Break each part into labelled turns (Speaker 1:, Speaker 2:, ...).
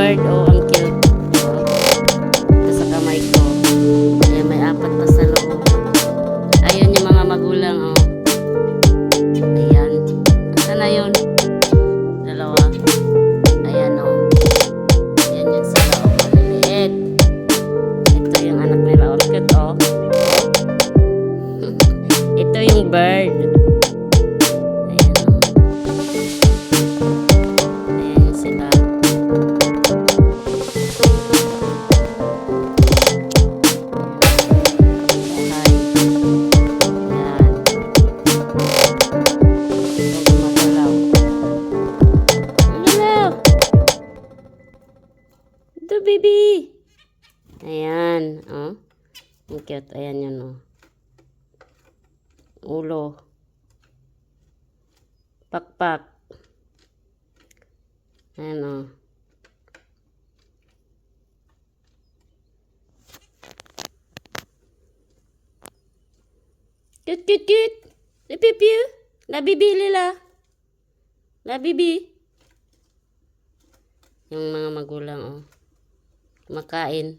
Speaker 1: bird. Oh, ang cute. Oh, ito sa kamay ko. Ayan, may apat pa sa loob. Ayun yung mga magulang. Oh. Ayan. Saan na yun? Dalawa. Ayan, oh. Ayan yun sa loob. Maliliit. Ito yung anak nila. Ang cute, oh. Ito yung bird. Ayan, oh. Ayan sila. Bahay. Ayan. Ito gumagalaw. Gumagalaw. Ito, baby. Ayan, oh. Ang cute. Ayan yun, oh. Ulo. Pakpak. Ayan, oh. Cute, cute, cute. Pipiu. Nabibili la. Nabibi. Yung mga magulang, oh. Kumakain.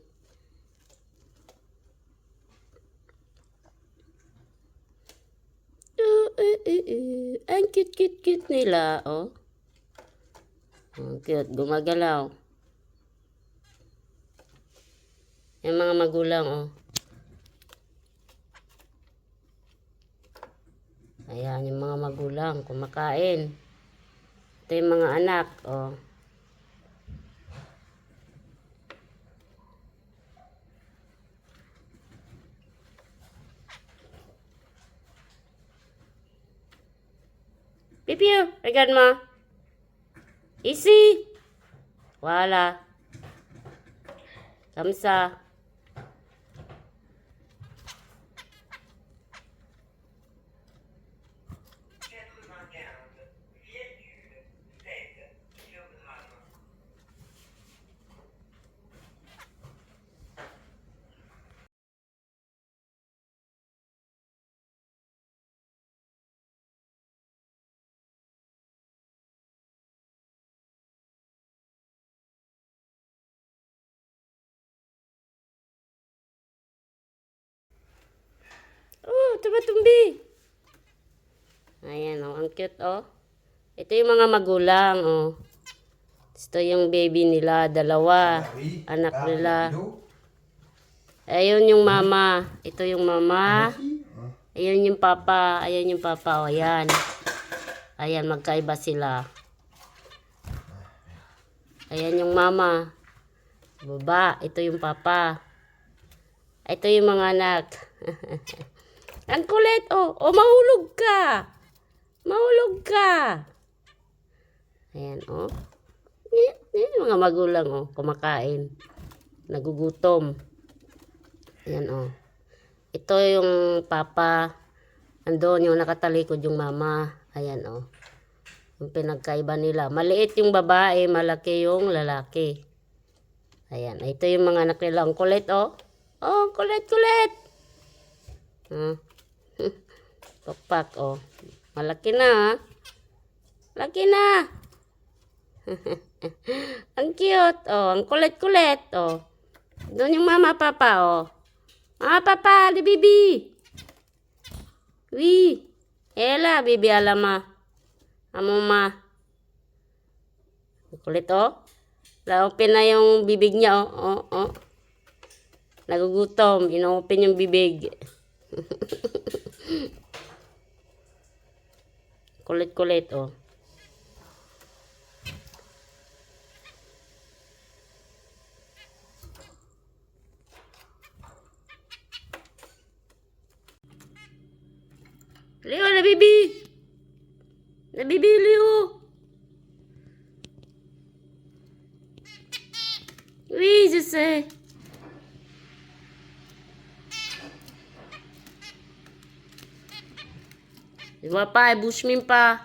Speaker 1: Ang cute, cute, cute nila, oh. Ang cute, gumagalaw. Yung mga magulang, oh. Ayan, yung mga magulang, kumakain. Ito yung mga anak, oh. Pipiu, regan mo. Isi. Wala. Kamsa. Oh, tumatumbi. Ayan, oh. Ang cute, oh. Ito yung mga magulang, oh. Ito yung baby nila, dalawa. Anak nila. Ayun yung mama. Ito yung mama. Ayun yung papa. Ayan yung papa, oh. Ayan. Ayan, magkaiba sila. Ayan yung mama. Baba. Ito yung papa. Ito yung mga anak. Ang kulit, oh. Oh, mahulog ka. Mahulog ka. Ayan, oh. Yung mga magulang, oh. Kumakain. Nagugutom. Ayan, oh. Ito yung papa. Andun yung nakatalikod yung mama. Ayan, oh. Yung pinagkaiba nila. Maliit yung babae, malaki yung lalaki. Ayan. Ito yung mga anak nila. Ang kulit, oh. Oh, kulit, kulit. Pakpak, oh. Malaki na, ha. Laki na. Ang cute, oh. Ang kulit-kulit, oh. Doon yung mama, papa, oh. Mama, papa, di bibi. Wi. Ela, bibi, alama. Amo, ma. Ang kulit, oh. Laupin na yung bibig niya, oh. Oh, oh. Nagugutom. Inopen yung bibig. Kulit-kulit, oh. Leo, nabibi. Nabibi, Leo. Oui, je sais. Je vois pas, elle bouge même pas.